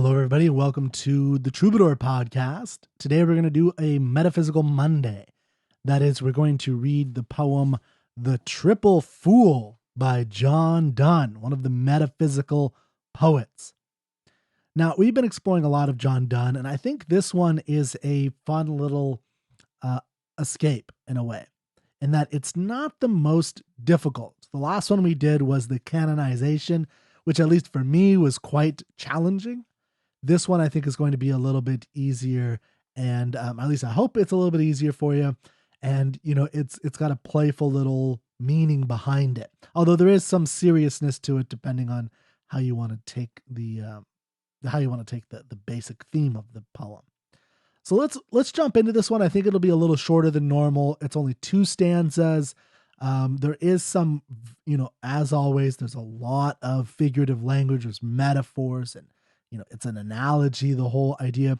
Hello, everybody, and welcome to the Troubadour podcast. Today, we're going to do a Metaphysical Monday. That is, we're going to read the poem The Triple Fool by Donne, one of the metaphysical poets. Now, we've been exploring a lot of Donne, and I think this one is a fun little escape in a way, in that it's not the most difficult. The last one we did was the canonization, which at least for me was quite challenging. This one I think is going to be a little bit easier, and at least I hope it's a little bit easier for you. And it's got a playful little meaning behind it, although there is some seriousness to it depending on how you want to take the basic theme of the poem. So let's jump into this one. I think it'll be a little shorter than normal. It's only 2 stanzas. There is some, as always, there's a lot of figurative language, there's metaphors, and it's an analogy, the whole idea.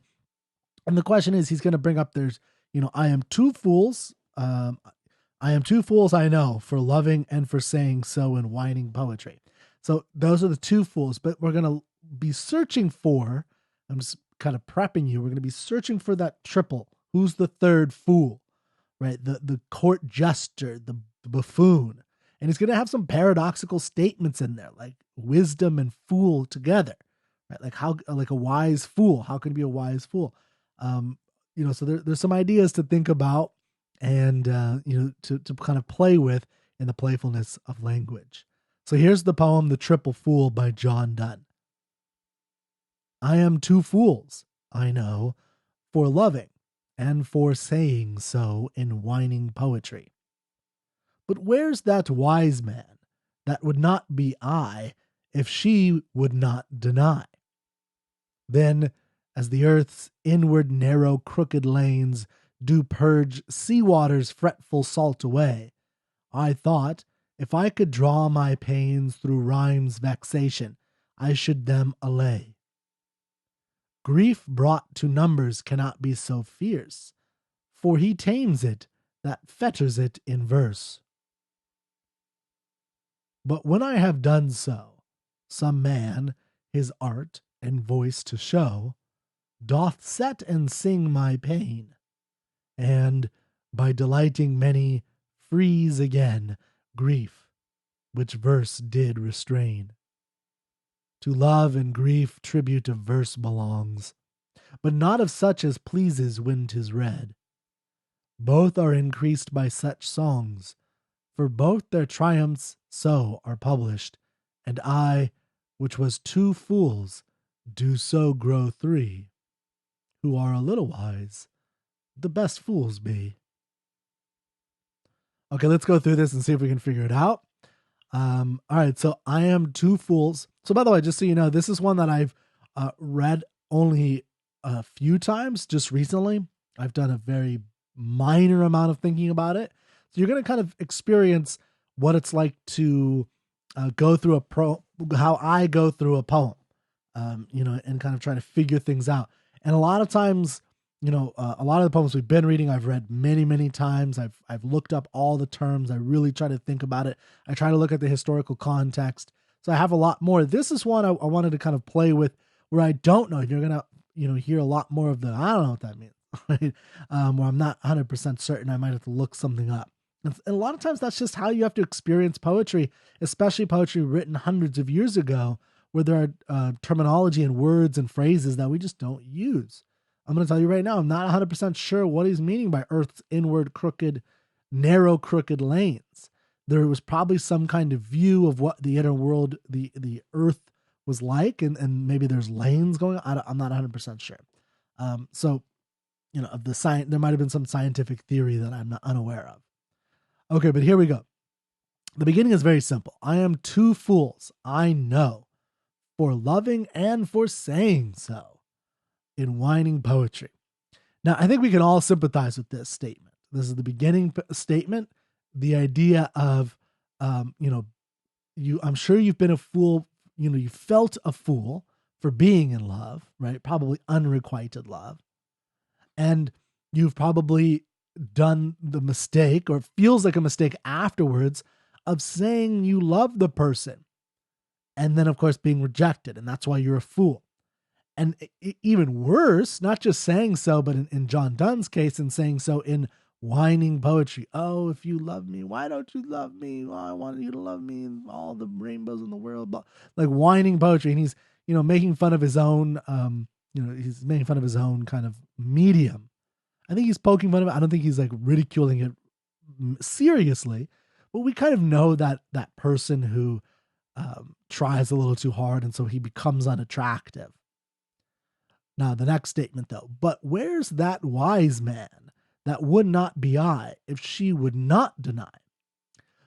And the question is, he's going to bring up I am two fools. I am two fools, I know, for loving and for saying so in whining poetry. So those are the 2 fools, but we're going to be searching for, I'm just kind of prepping you, we're going to be searching for that triple. Who's the third fool, right? The court jester, the buffoon. And he's going to have some paradoxical statements in there, like wisdom and fool together. Right? Like a wise fool. How can he be a wise fool? So there's some ideas to think about and, to kind of play with in the playfulness of language. So here's the poem, The Triple Fool by Donne. I am 2 fools, I know, for loving and for saying so in whining poetry. But where's that wise man that would not be I if she would not deny? Then, as the earth's inward narrow crooked lanes do purge sea water's fretful salt away, I thought, if I could draw my pains through rhyme's vexation, I should them allay. Grief brought to numbers cannot be so fierce, for he tames it that fetters it in verse. But when I have done so, some man, his art and voice to show, doth set and sing my pain, and, by delighting many, freeze again grief, which verse did restrain. To love and grief tribute of verse belongs, but not of such as pleases when 'tis read. Both are increased by such songs, for both their triumphs so are published, and I, which was 2 fools, do so grow 3, who are a little wise, the best fools be. Okay, let's go through this and see if we can figure it out. All right, so I am 2 fools. So by the way, just so you know, this is one that I've read only a few times just recently. I've done a very minor amount of thinking about it. So you're going to kind of experience what it's like to go through how I go through a poem. And kind of try to figure things out. And a lot of times, a lot of the poems we've been reading, I've read many, many times. I've looked up all the terms. I really try to think about it. I try to look at the historical context. So I have a lot more. This is one I wanted to kind of play with where I don't know. You're going to, hear a lot more of I don't know what that means, right? Where I'm not 100% certain. I might have to look something up. And a lot of times that's just how you have to experience poetry, especially poetry written hundreds of years ago, where there are terminology and words and phrases that we just don't use. I'm going to tell you right now, I'm not 100% sure what he's meaning by earth's inward narrow crooked lanes. There was probably some kind of view of what the inner world, the earth was like, and maybe there's lanes going on. I'm not 100% sure. Of the science, there might have been some scientific theory that I'm not unaware of. Okay, but here we go. The beginning is very simple. I am 2 fools, I know, for loving and for saying so in whining poetry. Now, I think we can all sympathize with this statement. This is the beginning statement. The idea of, I'm sure you've been a fool, you felt a fool for being in love, right? Probably unrequited love. And you've probably done the mistake, or it feels like a mistake afterwards, of saying you love the person and then, of course, being rejected. And that's why you're a fool. And even worse, not just saying so, but in John Donne's case, in saying so in whining poetry. Oh, if you love me, why don't you love me? Well, I want you to love me and all the rainbows in the world. Like whining poetry. And he's, making fun of his own, he's making fun of his own kind of medium. I think he's poking fun of it. I don't think he's like ridiculing it seriously, but we kind of know that person who tries a little too hard, and so he becomes unattractive. Now, the next statement, though, but where's that wise man that would not be I if she would not deny?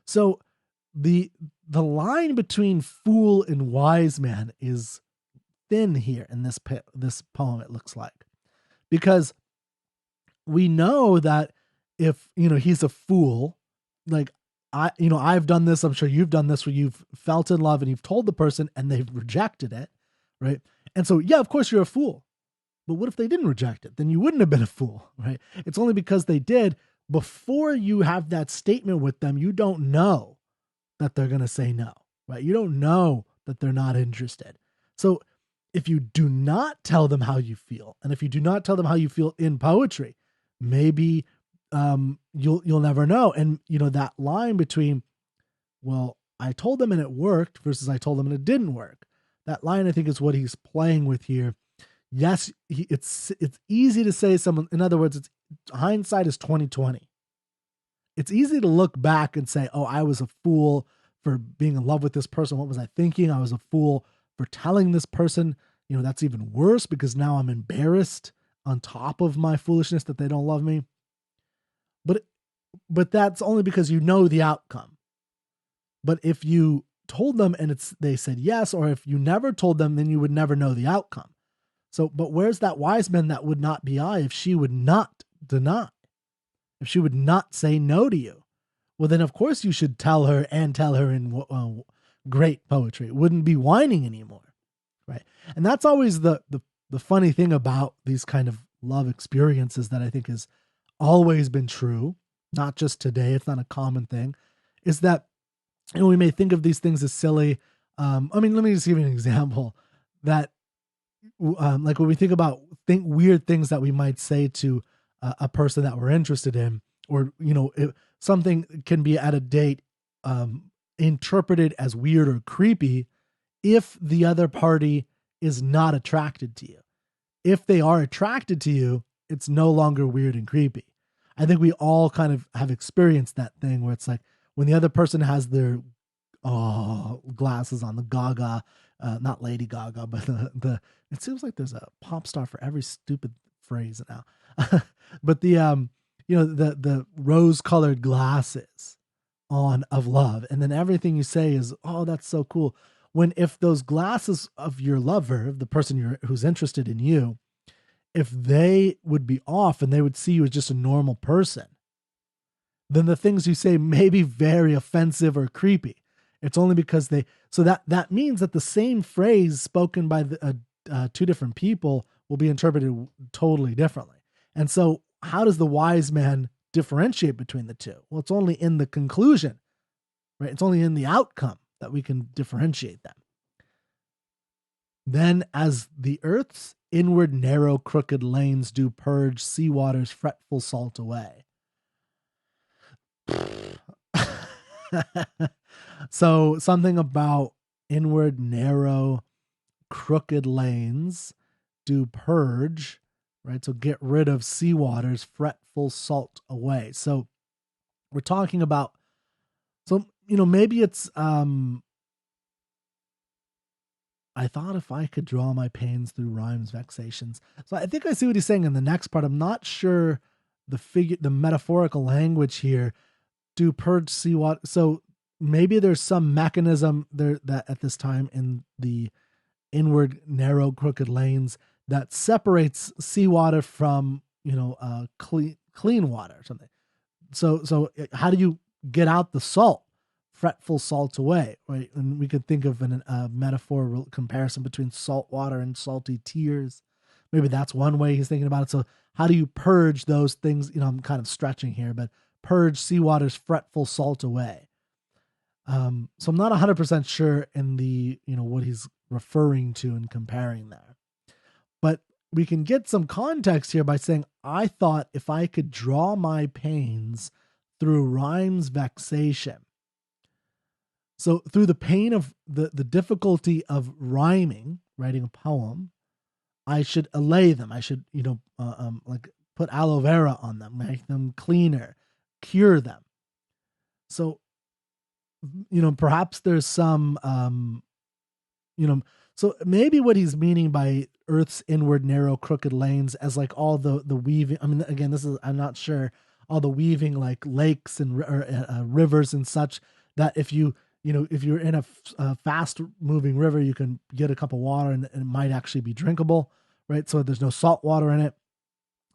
So the line between fool and wise man is thin here in this poem, it looks like, because we know that if, he's a fool, like I've done this, I'm sure you've done this, where you've felt in love and you've told the person and they've rejected it, right? And so, yeah, of course you're a fool. But what if they didn't reject it? Then you wouldn't have been a fool, right? It's only because they did. Before you have that statement with them, you don't know that they're going to say no, right? You don't know that they're not interested. So if you do not tell them how you feel, and if you do not tell them how you feel in poetry, maybe you'll never know. And that line between, well, I told them and it worked versus I told them and it didn't work. That line, I think, is what he's playing with here. Yes, it's easy to say someone. In other words, hindsight is 20/20. It's easy to look back and say, "Oh, I was a fool for being in love with this person. What was I thinking? I was a fool for telling this person." That's even worse because now I'm embarrassed on top of my foolishness that they don't love me. But that's only because you know the outcome. But if you told them and they said yes, or if you never told them, then you would never know the outcome. So, but where's that wise man that would not be I if she would not deny, if she would not say no to you? Well, then of course you should tell her in great poetry. It wouldn't be whining anymore, right? And that's always the funny thing about these kind of love experiences that I think has always been true, not just today. It's not a common thing, is that we may think of these things as silly. Let me just give you an example that. Like when we think about weird things that we might say to a person that we're interested in, or if something can be at a date interpreted as weird or creepy if the other party is not attracted to you. If they are attracted to you, it's no longer weird and creepy. I think we all kind of have experienced that thing where it's like when the other person has their glasses on, the Gaga, not Lady Gaga, but it seems like there's a pop star for every stupid phrase now. But the rose-colored glasses on of love, and then everything you say is, oh, that's so cool. When if those glasses of your lover, the person who's interested in you, if they would be off and they would see you as just a normal person, then the things you say may be very offensive or creepy. It's only because that means that the same phrase spoken by two different people will be interpreted totally differently. And so how does the wise man differentiate between the two? Well, it's only in the conclusion, right? It's only in the outcome that we can differentiate them. Then as the earth's inward narrow crooked lanes do purge sea water's fretful salt away. So something about inward narrow crooked lanes do purge, right? So get rid of seawater's fretful salt away. So we're talking about, maybe it's, I thought if I could draw my pains through rhymes, vexations. So I think I see what he's saying in the next part. I'm not sure the metaphorical language here, do purge seawater. So maybe there's some mechanism there that at this time in the inward narrow crooked lanes that separates seawater from clean water or something. So how do you get out the salt, fretful salt away, right? And we could think of a metaphor comparison between salt water and salty tears. Maybe that's one way he's thinking about it. So how do you purge those things? I'm kind of stretching here, but purge seawater's fretful salt away. So I'm not 100% sure in the, what he's referring to and comparing there. But we can get some context here by saying, I thought if I could draw my pains through rhyme's vexation. So through the pain of the difficulty of rhyming, writing a poem, I should allay them. I should, like put aloe vera on them, make them cleaner, cure them. So, perhaps there's some, so maybe what he's meaning by earth's inward narrow crooked lanes as like all the weaving. I mean, again, I'm not sure, all the weaving like lakes and rivers and such, that if if you're in a fast moving river, you can get a cup of water and it might actually be drinkable, right? So there's no salt water in it.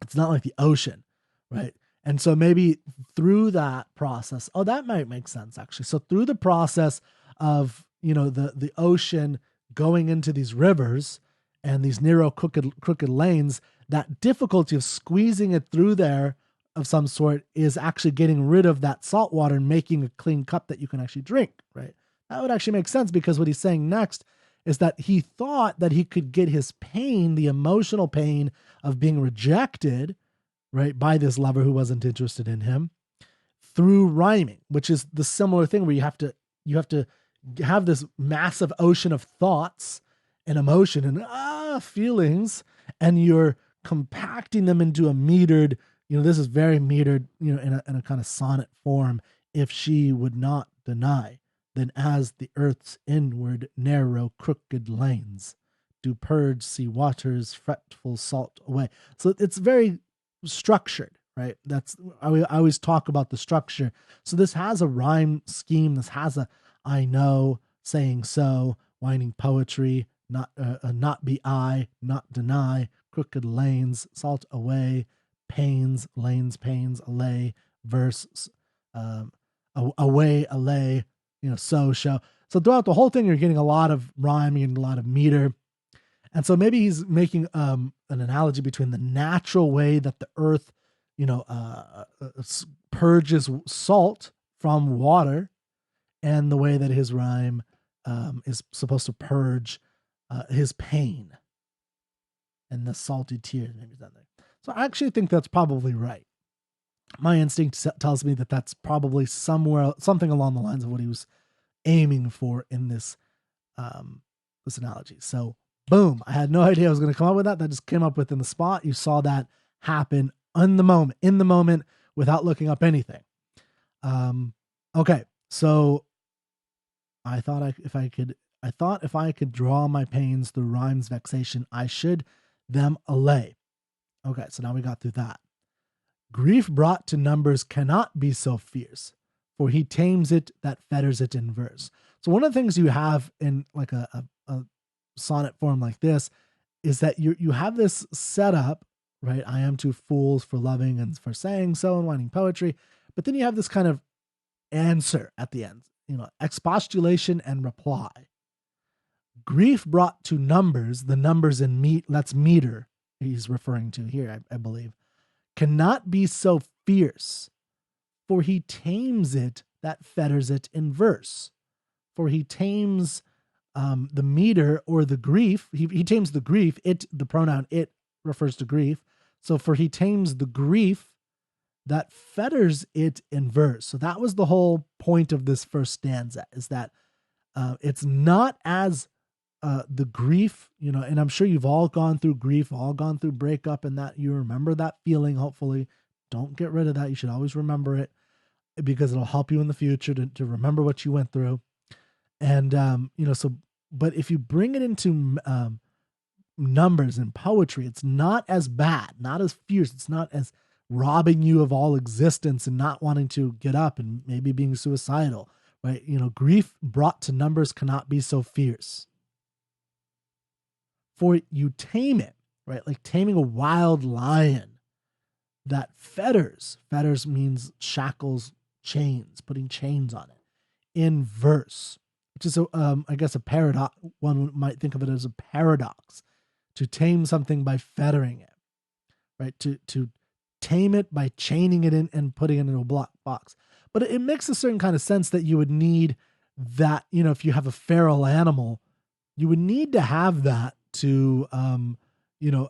It's not like the ocean, right? And so maybe through that process, that might make sense actually. So through the process of, the ocean going into these rivers and these narrow crooked lanes, that difficulty of squeezing it through there of some sort is actually getting rid of that salt water and making a clean cup that you can actually drink, right? That would actually make sense, because what he's saying next is that he thought that he could get his pain, the emotional pain of being rejected, right, by this lover who wasn't interested in him, through rhyming, which is the similar thing where you have to have this massive ocean of thoughts and emotion and feelings, and you're compacting them into a metered, this is very metered, in a kind of sonnet form. If she would not deny, then as the earth's inward narrow crooked lanes do purge sea waters fretful salt away. So it's very structured, right? I always talk about the structure. So this has a rhyme scheme. This has a I know, saying so, whining poetry, not be I, not deny, crooked lanes, salt away, pains, lanes, pains, allay, verse, away, allay, so, show. So throughout the whole thing, you're getting a lot of rhyming and a lot of meter. And so maybe he's making an analogy between the natural way that the earth, purges salt from water, and the way that his rhyme is supposed to purge his pain and the salty tears. Maybe something. So I actually think that's probably right. My instinct tells me that that's probably something along the lines of what he was aiming for in this this analogy. So boom, I had no idea I was going to come up with that. That just came up within the spot. You saw that happen in the moment, without looking up anything. Okay, so I thought if I could draw my pains through rhyme's vexation, I should them allay. Okay, so now we got through that. Grief brought to numbers cannot be so fierce, for he tames it that fetters it in verse. So one of the things you have in like a sonnet form like this is that you have this setup, right? I am two fools for loving and for saying so and whining poetry, but then you have this kind of answer at the end, expostulation and reply. Grief brought to numbers, the numbers in that's meter he's referring to here, I believe, cannot be so fierce, for he tames it that fetters it in verse. For he tames the meter or the grief. He tames the grief. The pronoun it refers to grief. So for he tames the grief that fetters it in verse. So that was the whole point of this first stanza, is that it's not as the grief, and I'm sure you've all gone through grief, all gone through breakup, and that you remember that feeling. Hopefully don't get rid of that. You should always remember it, because it'll help you in the future to remember what you went through. And, but if you bring it into numbers and poetry, it's not as bad, not as fierce. It's not as robbing you of all existence and not wanting to get up and maybe being suicidal, right? Grief brought to numbers cannot be so fierce. For you tame it, right? Like taming a wild lion that fetters. Fetters means shackles, chains, putting chains on it in verse, which is, I guess, a paradox. One might think of it as a paradox, to tame something by fettering it, right? To tame it by chaining it in and putting it into a block box. But it makes a certain kind of sense that you would need that, if you have a feral animal, you would need to have that to,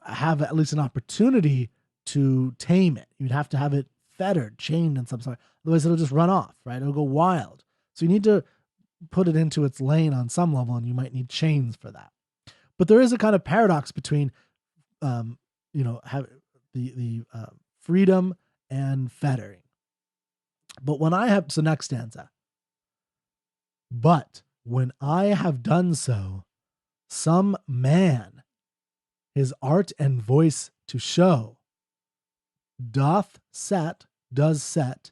have at least an opportunity to tame it. You'd have to have it fettered, chained in some sort. Otherwise, it'll just run off, right? It'll go wild. So you need to put it into its lane on some level, and you might need chains for that. But there is a kind of paradox between, have the freedom and fettering. But next stanza. But when I have done so, some man his art and voice to show does set,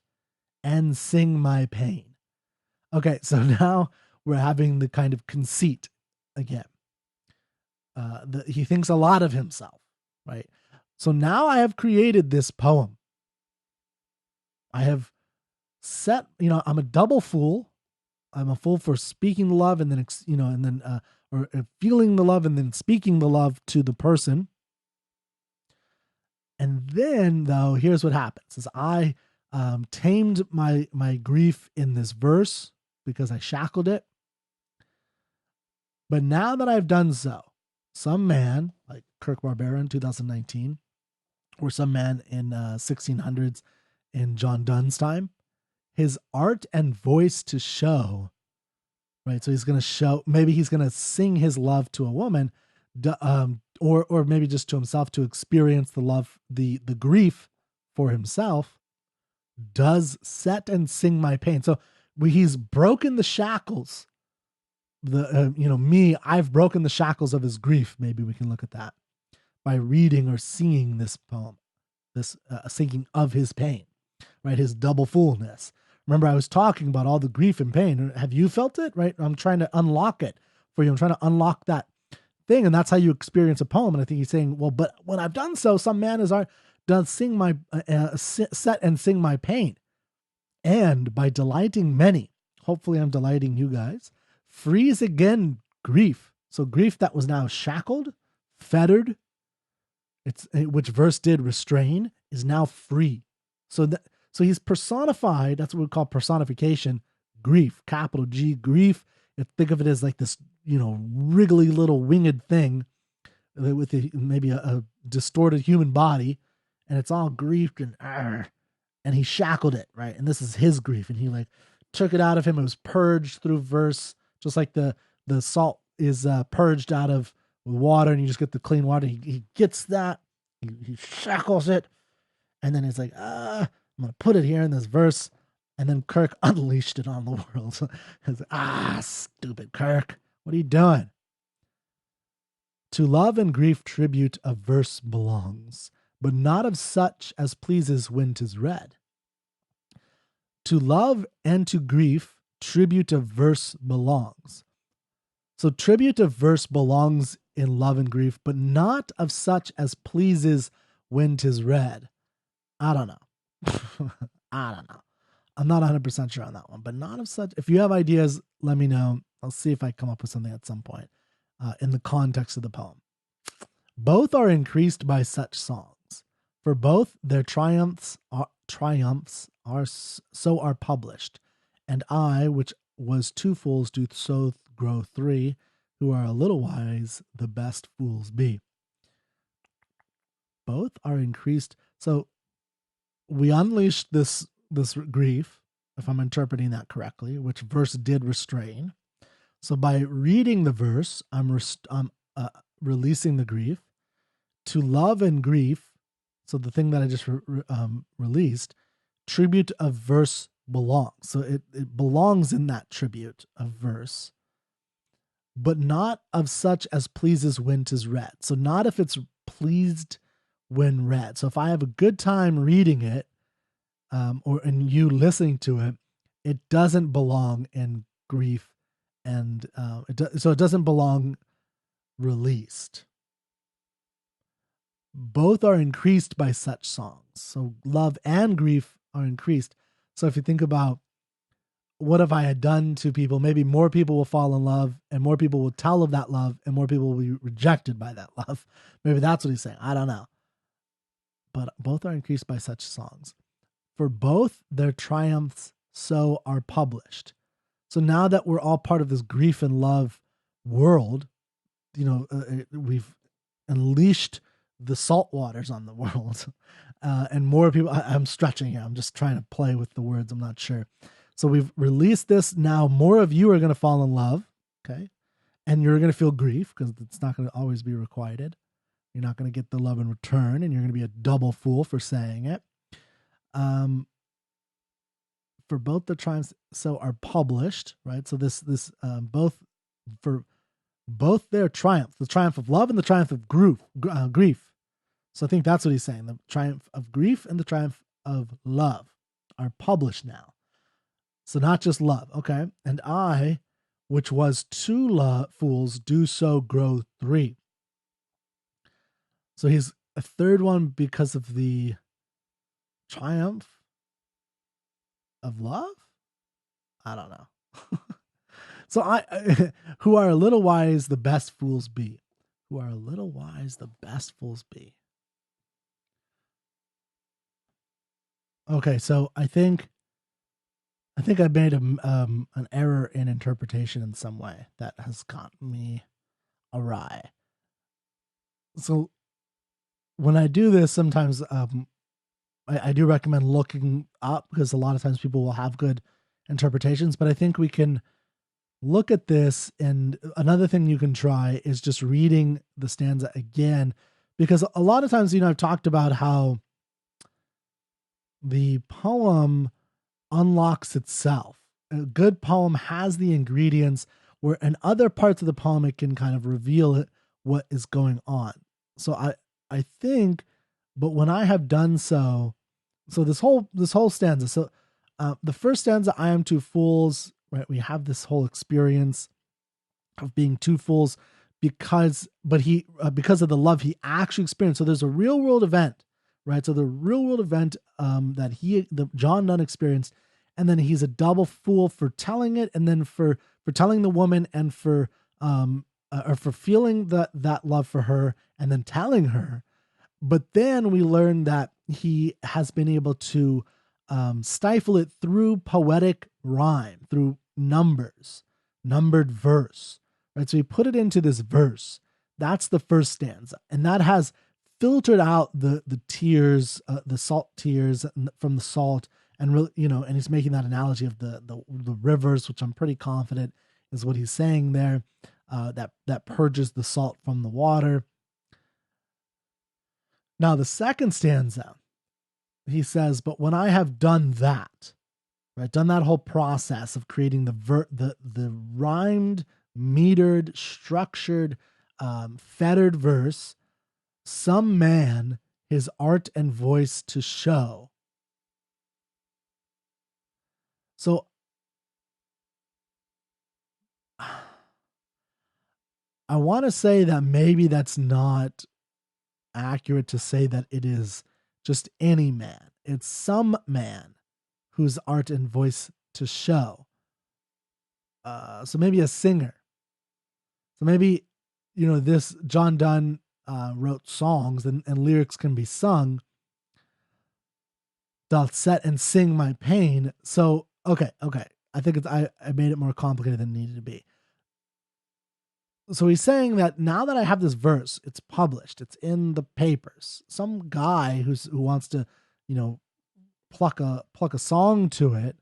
and sing my pain. Okay, so now we're having the kind of conceit again. He thinks a lot of himself, right? So now I have created this poem. I have set, I'm a double fool. I'm a fool for speaking the love and then, or feeling the love and then speaking the love to the person. And then, though, here's what happens: is I tamed my grief in this verse because I shackled it. But now that I've done so, some man like Kirk Barbera in 2019, or some man in 1600s in John Donne's time, his art and voice to show, right? So he's going to show, maybe he's going to sing his love to a woman, or maybe just to himself, to experience the love, the grief for himself, does set and sing my pain. So he's broken the shackles. I've broken the shackles of his grief. Maybe we can look at that by reading or singing this poem, this singing of his pain, right? His double foolness. Remember, I was talking about all the grief and pain. Have you felt it, right? I'm trying to unlock it for you. I'm trying to unlock that thing. And that's how you experience a poem. And I think he's saying, well, but when I've done so, some man does sing my, set and sing my pain. And by delighting many, hopefully I'm delighting you guys, frees again grief. So grief that was now shackled, fettered, which verse did restrain, is now free. So he's personified. That's what we call personification. Grief, capital G, grief. Think of it as like this, wriggly little winged thing with maybe a distorted human body, and it's all griefed and he shackled it, right? And this is his grief, and he like took it out of him. It was purged through verse, just like the salt is purged out of water, and you just get the clean water. He gets that, he shackles it, and then he's like, I'm gonna put it here in this verse. And then Kirk unleashed it on the world. He's like, stupid Kirk, what are you doing? To love and grief tribute of verse belongs, but not of such as pleases when 'tis read. To love and to grief tribute of verse belongs. So tribute of verse belongs in love and grief, but not of such as pleases when 'tis read. I don't know. I'm not 100% sure on that one, but not of such. If you have ideas, let me know. I'll see if I come up with something at some point in the context of the poem. Both are increased by such songs, for both their triumphs are published. And I, which was two fools, do so grow three, who are a little wise, the best fools be. Both are increased. So we unleashed this grief, if I'm interpreting that correctly, which verse did restrain. So by reading the verse, I'm releasing the grief. To love and grief, so the thing that I just released, tribute of verse belongs. So it belongs in that tribute of verse, but not of such as pleases when 'tis read. So not if it's pleased when read. So if I have a good time reading it, and you listening to it, it doesn't belong in grief, and so it doesn't belong released. Both are increased by such songs. So love and grief are increased. So if you think about what if I had done to people, maybe more people will fall in love, and more people will tell of that love, and more people will be rejected by that love. Maybe that's what he's saying. I don't know. But both are increased by such songs. For both their triumphs so are published. So now that we're all part of this grief and love world, we've unleashed the salt waters on the world. And more people, I'm stretching here. I'm just trying to play with the words. I'm not sure. So we've released this. Now more of you are going to fall in love. Okay. And you're going to feel grief because it's not going to always be requited. You're not going to get the love in return, and you're going to be a double fool for saying it. For both the triumphs so are published, right? So this both for both their triumph, the triumph of love and the triumph of grief. So I think that's what he's saying. The triumph of grief and the triumph of love are published now. So not just love, okay? And I, which was two fools, do so grow three. So he's a third one because of the triumph of love? I don't know. So who are a little wise, the best fools be. Who are a little wise, the best fools be. Okay, so I think I made an error in interpretation in some way that has gotten me awry. So when I do this, sometimes I do recommend looking up because a lot of times people will have good interpretations, but I think we can look at this. And another thing you can try is just reading the stanza again, because a lot of times, I've talked about how the poem unlocks itself. A good poem has the ingredients where in other parts of the poem, it can kind of reveal what is going on. So I think, but when I have done so this whole stanza, so the first stanza, I am two fools, right? We have this whole experience of being two fools because of the love he actually experienced. So there's a real world event, right? So the real world event that John Donne experienced, and then he's a double fool for telling it, and then for telling the woman, and for feeling that love for her, and then telling her. But then we learn that he has been able to stifle it through poetic rhyme, through numbered verse, right? So he put it into this verse. That's the first stanza, and that has filtered out the tears, the salt tears from the salt, and really, and he's making that analogy of the rivers, which I'm pretty confident is what he's saying there. That purges the salt from the water. Now the second stanza, he says, "But when I have done that, right, done that whole process of creating the rhymed, metered, structured, fettered verse, some man his art and voice to show." So I want to say that maybe that's not accurate to say that it is just any man. It's some man whose art and voice to show. So maybe a singer. So maybe, this John Donne wrote songs, and lyrics can be sung. Doth set and sing my pain. So, okay. I think I made it more complicated than it needed to be. So he's saying that now that I have this verse, it's published, it's in the papers. Some guy who wants to, pluck a song to it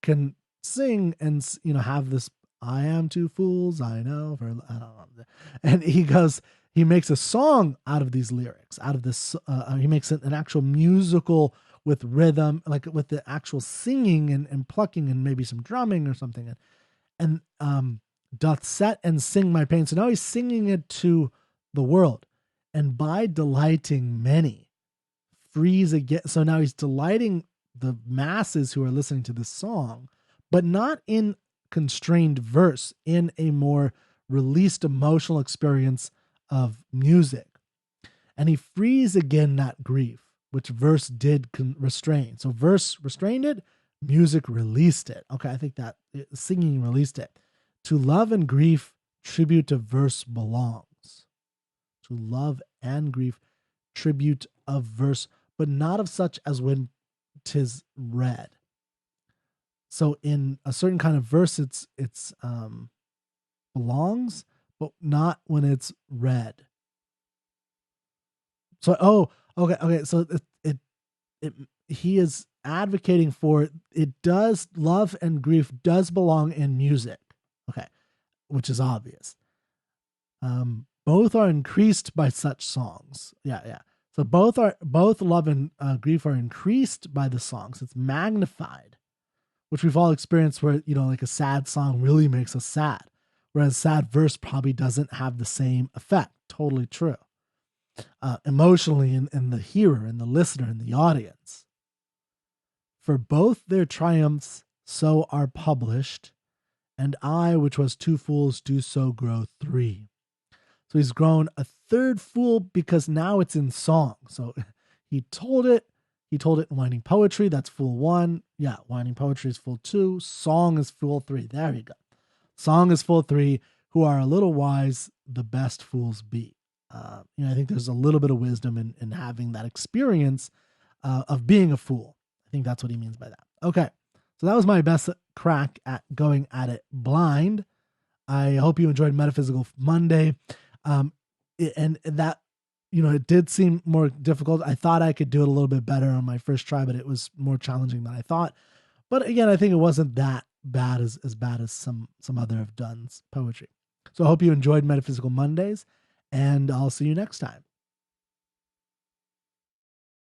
can sing and, have this, "I am two fools, I know," I don't know. And he makes a song out of these lyrics, out of this, he makes an actual musical with rhythm, like with the actual singing and plucking and maybe some drumming or something. And doth set and sing my pain. So now he's singing it to the world. And by delighting many, frees again. So now he's delighting the masses who are listening to this song, but not in constrained verse, in a more released emotional experience of music. And he frees again that grief, which verse did restrain. So verse restrained it, music released it. Okay, I think that singing released it. To love and grief, tribute to verse belongs. To love and grief, tribute of verse, but not of such as when 'tis read. So in a certain kind of verse, it's belongs, but not when it's read. So, okay. So it he is advocating for it. Does love and grief does belong in music? Okay, which is obvious. Both are increased by such songs. Yeah. So both love and grief are increased by the songs. It's magnified, which we've all experienced where, like a sad song really makes us sad, whereas sad verse probably doesn't have the same effect. Totally true. Emotionally in the hearer, in the listener, in the audience. For both their triumphs so are published, and I, which was two fools, do so grow three. So he's grown a third fool because now it's in song. So he told it in Winding Poetry. That's fool one. Yeah, Winding Poetry is fool two. Song is fool three. There you go. Song is fool three. Who are a little wise, the best fools be. I think there's a little bit of wisdom in having that experience of being a fool. I think that's what he means by that. Okay, so that was my best crack at going at it blind. I hope you enjoyed Metaphysical Monday. And that, it did seem more difficult. I thought I could do it a little bit better on my first try, but it was more challenging than I thought. But again, I think it wasn't that bad as bad as some other of Donne's poetry. So I hope you enjoyed Metaphysical Mondays, and I'll see you next time.